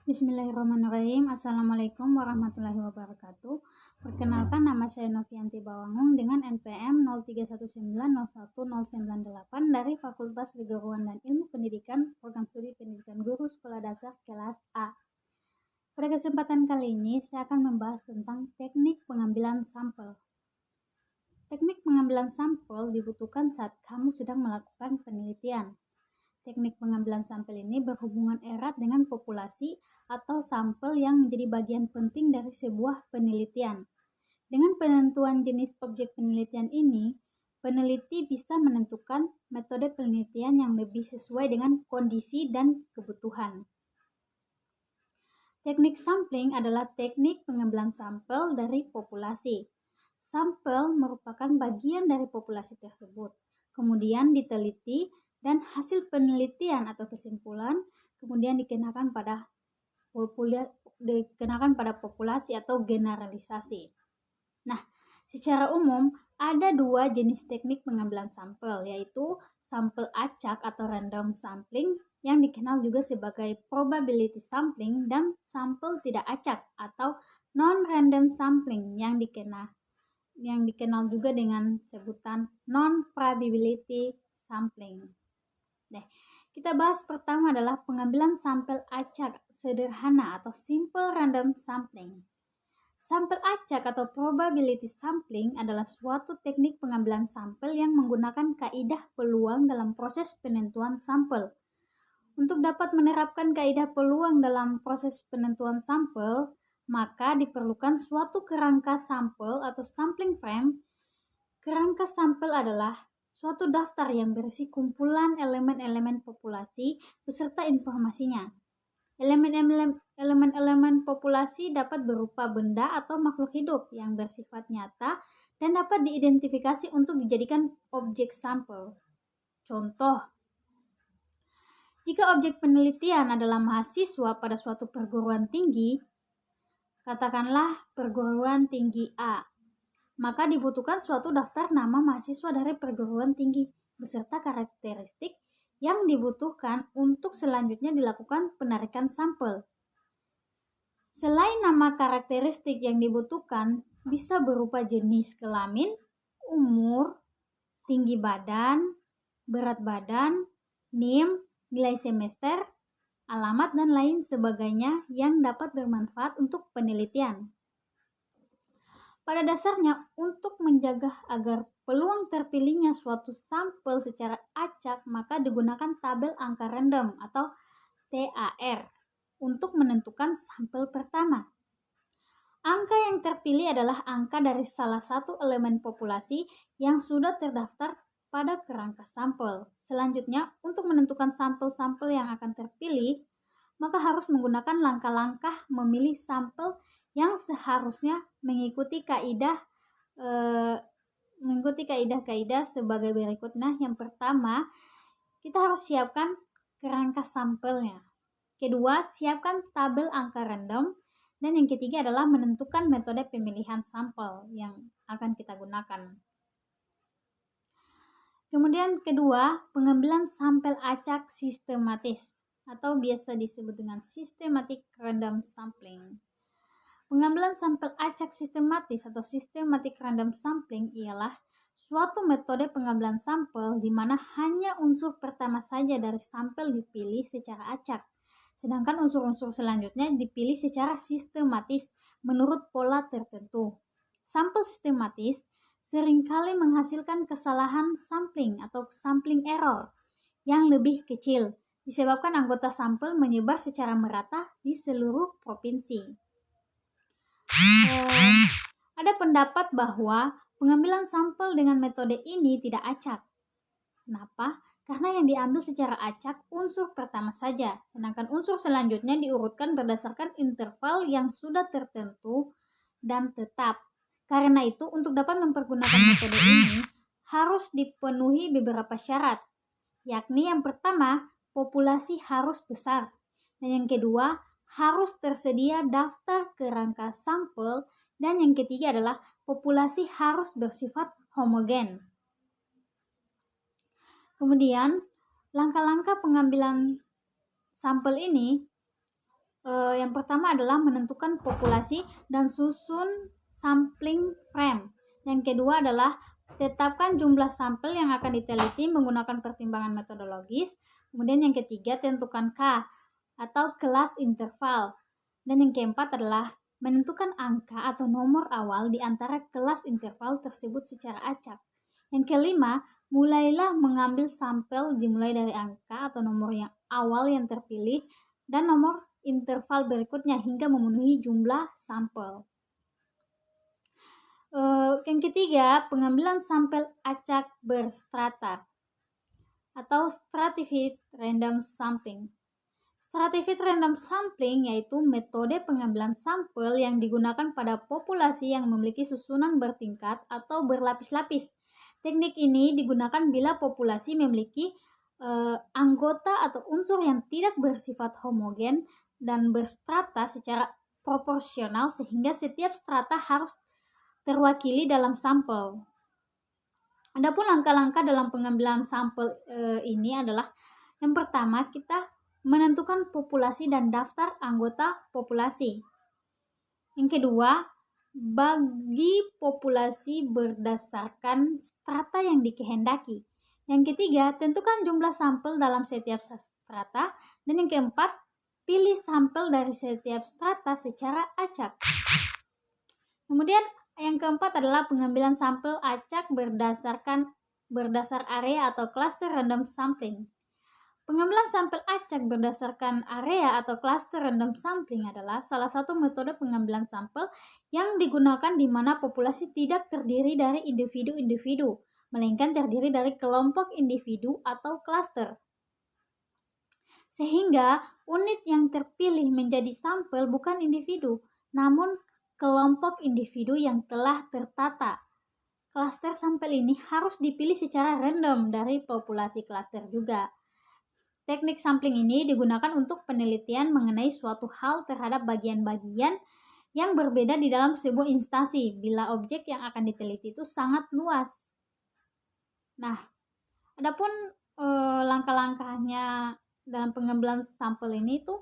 Bismillahirrahmanirrahim. Assalamualaikum warahmatullahi wabarakatuh. Perkenalkan, nama saya Novianti Bawangung dengan NPM 0319011098 dari Fakultas Keguruan dan Ilmu Pendidikan, Program Studi Pendidikan Guru Sekolah Dasar kelas A. Pada kesempatan kali ini saya akan membahas tentang teknik pengambilan sampel. Teknik pengambilan sampel dibutuhkan saat kamu sedang melakukan penelitian. Teknik pengambilan sampel ini berhubungan erat dengan populasi atau sampel yang menjadi bagian penting dari sebuah penelitian. Dengan penentuan jenis objek penelitian ini, peneliti bisa menentukan metode penelitian yang lebih sesuai dengan kondisi dan kebutuhan. Teknik sampling adalah teknik pengambilan sampel dari populasi. Sampel merupakan bagian dari populasi tersebut, kemudian diteliti dan hasil penelitian atau kesimpulan kemudian dikenakan pada populasi atau generalisasi. Nah, secara umum ada dua jenis teknik pengambilan sampel, yaitu sampel acak atau random sampling yang dikenal juga sebagai probability sampling dan sampel tidak acak atau non-random sampling yang dikenal juga dengan sebutan non-probability sampling. Nah, kita bahas pertama adalah pengambilan sampel acak sederhana atau simple random sampling. Sampel acak atau probability sampling adalah suatu teknik pengambilan sampel yang menggunakan kaidah peluang dalam proses penentuan sampel. Untuk dapat menerapkan kaidah peluang dalam proses penentuan sampel, maka diperlukan suatu kerangka sampel atau sampling frame. Kerangka sampel adalah suatu daftar yang berisi kumpulan elemen-elemen populasi beserta informasinya. Elemen-elemen populasi dapat berupa benda atau makhluk hidup yang bersifat nyata dan dapat diidentifikasi untuk dijadikan objek sampel. Contoh, jika objek penelitian adalah mahasiswa pada suatu perguruan tinggi, katakanlah perguruan tinggi A, maka dibutuhkan suatu daftar nama mahasiswa dari perguruan tinggi beserta karakteristik yang dibutuhkan untuk selanjutnya dilakukan penarikan sampel. Selain nama karakteristik yang dibutuhkan bisa berupa jenis kelamin, umur, tinggi badan, berat badan, NIM, nilai semester, alamat, dan lain sebagainya yang dapat bermanfaat untuk penelitian. Pada dasarnya, untuk menjaga agar peluang terpilihnya suatu sampel secara acak, maka digunakan tabel angka random atau TAR untuk menentukan sampel pertama. Angka yang terpilih adalah angka dari salah satu elemen populasi yang sudah terdaftar pada kerangka sampel. Selanjutnya, untuk menentukan sampel-sampel yang akan terpilih, maka harus menggunakan langkah-langkah memilih sampel yang seharusnya mengikuti kaidah-kaidah sebagai berikut. Nah, yang pertama, kita harus siapkan kerangka sampelnya. Kedua, siapkan tabel angka random. Dan yang ketiga adalah menentukan metode pemilihan sampel yang akan kita gunakan. Kemudian kedua, pengambilan sampel acak sistematis atau biasa disebut dengan systematic random sampling. Pengambilan sampel acak sistematis atau systematic random sampling ialah suatu metode pengambilan sampel di mana hanya unsur pertama saja dari sampel dipilih secara acak, sedangkan unsur-unsur selanjutnya dipilih secara sistematis menurut pola tertentu. Sampel sistematis seringkali menghasilkan kesalahan sampling atau sampling error yang lebih kecil disebabkan anggota sampel menyebar secara merata di seluruh provinsi. Ada pendapat bahwa pengambilan sampel dengan metode ini tidak acak. Kenapa? Karena yang diambil secara acak unsur pertama saja, sedangkan unsur selanjutnya diurutkan berdasarkan interval yang sudah tertentu dan tetap. Karena itu, untuk dapat mempergunakan metode ini harus dipenuhi beberapa syarat, yakni yang pertama, populasi harus besar, dan yang kedua, harus tersedia daftar kerangka sampel, dan yang ketiga adalah populasi harus bersifat homogen. Kemudian, langkah-langkah pengambilan sampel ini Yang pertama adalah menentukan populasi dan susun sampling frame. Yang kedua adalah tetapkan jumlah sampel yang akan diteliti menggunakan pertimbangan metodologis. Kemudian yang ketiga, tentukan K atau kelas interval. Dan yang keempat adalah menentukan angka atau nomor awal di antara kelas interval tersebut secara acak. Yang kelima, mulailah mengambil sampel dimulai dari angka atau nomor yang awal yang terpilih dan nomor interval berikutnya hingga memenuhi jumlah sampel. Yang ketiga, pengambilan sampel acak berstrata atau stratified random sampling. Stratified random sampling yaitu metode pengambilan sampel yang digunakan pada populasi yang memiliki susunan bertingkat atau berlapis-lapis. Teknik ini digunakan bila populasi memiliki anggota atau unsur yang tidak bersifat homogen dan berstrata secara proporsional sehingga setiap strata harus terwakili dalam sampel. Adapun langkah-langkah dalam pengambilan sampel ini adalah yang pertama, kita menentukan populasi dan daftar anggota populasi. Yang kedua, bagi populasi berdasarkan strata yang dikehendaki. Yang ketiga, tentukan jumlah sampel dalam setiap strata. Dan yang keempat, pilih sampel dari setiap strata secara acak. Kemudian yang keempat adalah pengambilan sampel acak berdasar area atau cluster random sampling. Pengambilan sampel acak berdasarkan area atau cluster random sampling adalah salah satu metode pengambilan sampel yang digunakan di mana populasi tidak terdiri dari individu-individu, melainkan terdiri dari kelompok individu atau cluster. Sehingga unit yang terpilih menjadi sampel bukan individu, namun kelompok individu yang telah tertata. Klaster sampel ini harus dipilih secara random dari populasi klaster juga. Teknik sampling ini digunakan untuk penelitian mengenai suatu hal terhadap bagian-bagian yang berbeda di dalam sebuah instansi bila objek yang akan diteliti itu sangat luas. Nah, adapun langkah-langkahnya dalam pengambilan sampel ini itu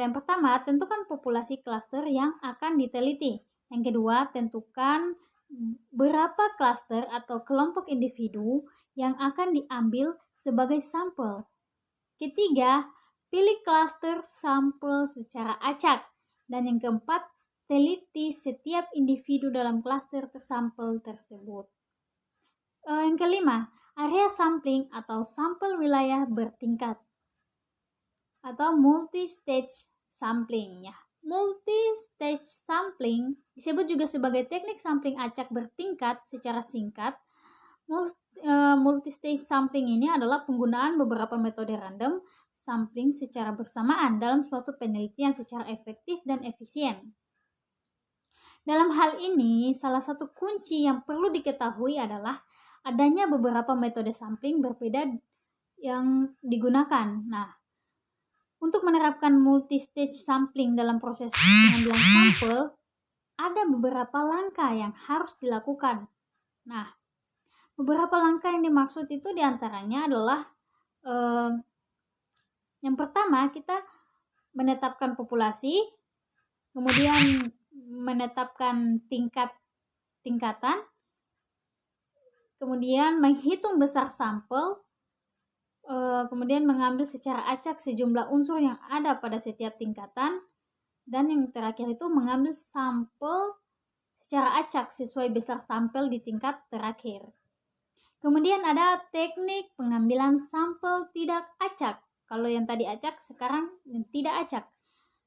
yang pertama, tentukan populasi klaster yang akan diteliti. Yang kedua, tentukan berapa klaster atau kelompok individu yang akan diambil sebagai sampel. Ketiga, pilih klaster sampel secara acak. Dan yang keempat, teliti setiap individu dalam klaster sampel tersebut. Yang kelima, area sampling atau sampel wilayah bertingkat atau multi-stage sampling ya. Multi-stage sampling disebut juga sebagai teknik sampling acak bertingkat secara singkat. Multi-stage sampling ini adalah penggunaan beberapa metode random sampling secara bersamaan dalam suatu penelitian secara efektif dan efisien. Dalam hal ini, salah satu kunci yang perlu diketahui adalah adanya beberapa metode sampling berbeda yang digunakan. Nah, untuk menerapkan multi-stage sampling dalam proses pengambilan sampel, ada beberapa langkah yang harus dilakukan. Nah, beberapa langkah yang dimaksud itu diantaranya adalah yang pertama, kita menetapkan populasi, kemudian menetapkan tingkatan, kemudian menghitung besar sampel, kemudian mengambil secara acak sejumlah unsur yang ada pada setiap tingkatan, dan yang terakhir itu mengambil sampel secara acak sesuai besar sampel di tingkat terakhir. Kemudian ada teknik pengambilan sampel tidak acak. Kalau yang tadi acak, sekarang yang tidak acak.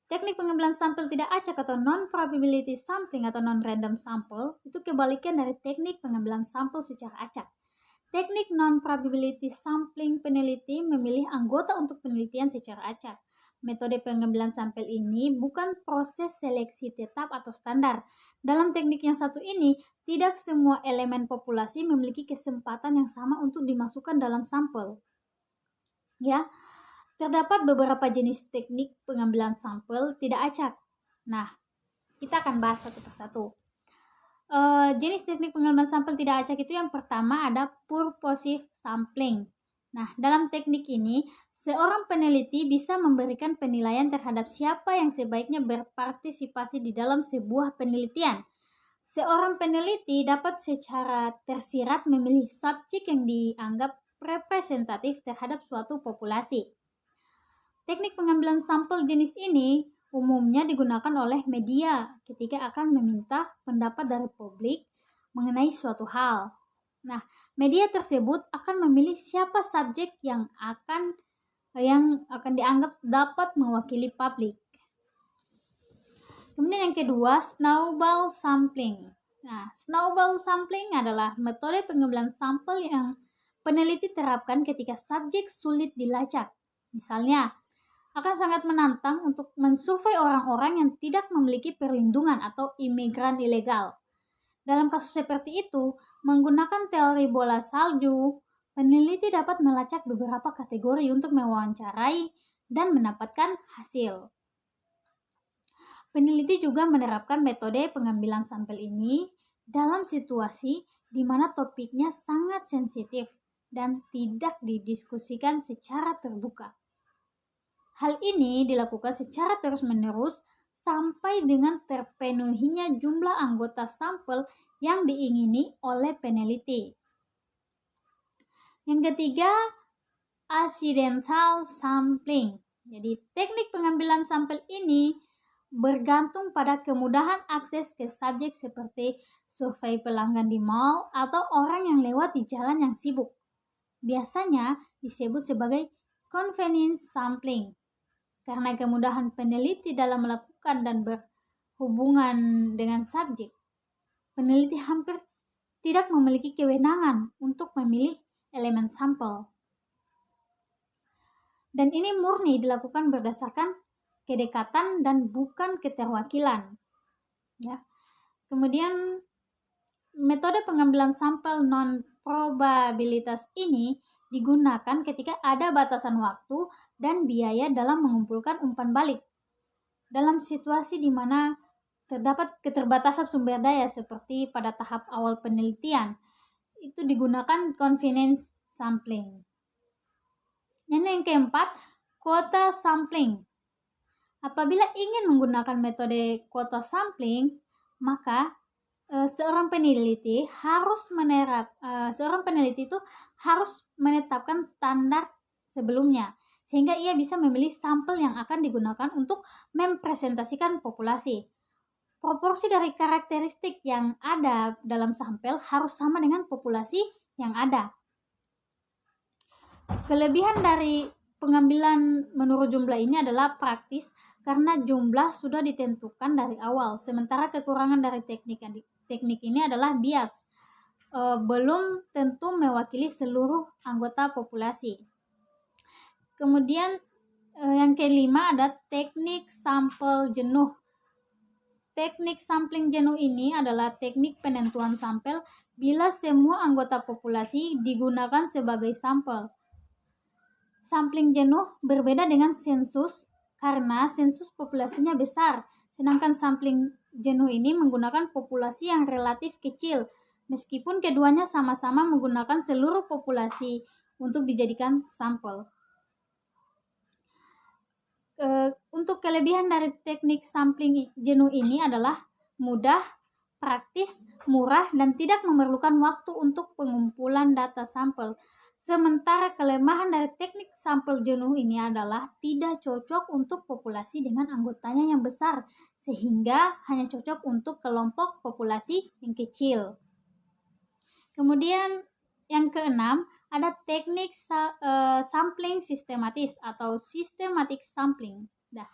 Teknik pengambilan sampel tidak acak atau non-probability sampling atau non-random sample itu kebalikan dari teknik pengambilan sampel secara acak. Teknik non-probability sampling peneliti memilih anggota untuk penelitian secara acak. Metode pengambilan sampel ini bukan proses seleksi tetap atau standar. Dalam teknik yang satu ini, tidak semua elemen populasi memiliki kesempatan yang sama untuk dimasukkan dalam sampel. Ya, terdapat beberapa jenis teknik pengambilan sampel tidak acak. Nah, kita akan bahas satu persatu. Jenis teknik pengambilan sampel tidak acak itu yang pertama ada purposive sampling. Nah, dalam teknik ini, Seorang peneliti bisa memberikan penilaian terhadap siapa yang sebaiknya berpartisipasi di dalam sebuah penelitian. Seorang peneliti dapat secara tersirat memilih subjek yang dianggap representatif terhadap suatu populasi. Teknik pengambilan sampel jenis ini umumnya digunakan oleh media ketika akan meminta pendapat dari publik mengenai suatu hal. Nah, media tersebut akan memilih siapa subjek yang akan dianggap dapat mewakili publik. Kemudian yang kedua, snowball sampling. Nah, snowball sampling adalah metode pengambilan sampel yang peneliti terapkan ketika subjek sulit dilacak. Misalnya, akan sangat menantang untuk mensurvei orang-orang yang tidak memiliki perlindungan atau imigran ilegal. Dalam kasus seperti itu, menggunakan teori bola salju, peneliti dapat melacak beberapa kategori untuk mewawancarai dan mendapatkan hasil. Peneliti juga menerapkan metode pengambilan sampel ini dalam situasi di mana topiknya sangat sensitif dan tidak didiskusikan secara terbuka. Hal ini dilakukan secara terus-menerus sampai dengan terpenuhinya jumlah anggota sampel yang diingini oleh peneliti. Yang ketiga, accidental sampling. Jadi, teknik pengambilan sampel ini bergantung pada kemudahan akses ke subjek seperti survei pelanggan di mall atau orang yang lewat di jalan yang sibuk. Biasanya disebut sebagai convenience sampling karena kemudahan peneliti dalam melakukan dan berhubungan dengan subjek. Peneliti hampir tidak memiliki kewenangan untuk memilih elemen sampel. Dan ini murni dilakukan berdasarkan kedekatan dan bukan keterwakilan. Ya. Kemudian metode pengambilan sampel non-probabilitas ini digunakan ketika ada batasan waktu dan biaya dalam mengumpulkan umpan balik. Dalam situasi di mana terdapat keterbatasan sumber daya seperti pada tahap awal penelitian, itu digunakan convenience sampling. Dan yang keempat, quota sampling. Apabila ingin menggunakan metode quota sampling, maka seorang peneliti itu harus menetapkan standar sebelumnya, sehingga ia bisa memilih sampel yang akan digunakan untuk mempresentasikan populasi. Proporsi dari karakteristik yang ada dalam sampel harus sama dengan populasi yang ada. Kelebihan dari pengambilan menurut jumlah ini adalah praktis karena jumlah sudah ditentukan dari awal, sementara kekurangan dari teknik ini adalah bias, belum tentu mewakili seluruh anggota populasi. Kemudian yang kelima ada teknik sampel jenuh. Teknik sampling jenuh ini adalah teknik penentuan sampel bila semua anggota populasi digunakan sebagai sampel. Sampling jenuh berbeda dengan sensus karena sensus populasinya besar, sedangkan sampling jenuh ini menggunakan populasi yang relatif kecil, meskipun keduanya sama-sama menggunakan seluruh populasi untuk dijadikan sampel. Untuk kelebihan dari teknik sampling jenuh ini adalah mudah, praktis, murah, dan tidak memerlukan waktu untuk pengumpulan data sampel. Sementara kelemahan dari teknik sampel jenuh ini adalah tidak cocok untuk populasi dengan anggotanya yang besar, sehingga hanya cocok untuk kelompok populasi yang kecil. Kemudian yang keenam, ada teknik sampling sistematis atau systematic sampling. Nah,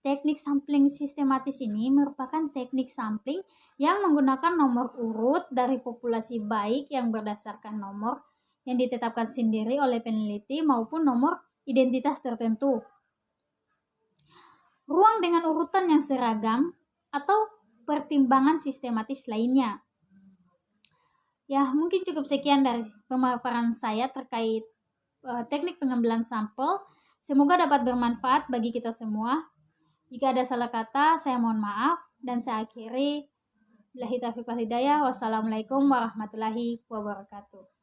teknik sampling sistematis ini merupakan teknik sampling yang menggunakan nomor urut dari populasi baik yang berdasarkan nomor yang ditetapkan sendiri oleh peneliti maupun nomor identitas tertentu. Ruang dengan urutan yang seragam atau pertimbangan sistematis lainnya. Ya, mungkin cukup sekian dari pemaparan saya terkait teknik pengambilan sampel. Semoga dapat bermanfaat bagi kita semua. Jika ada salah kata, saya mohon maaf dan saya akhiri. Billahi taufiq wal hidayah. Wassalamualaikum warahmatullahi wabarakatuh.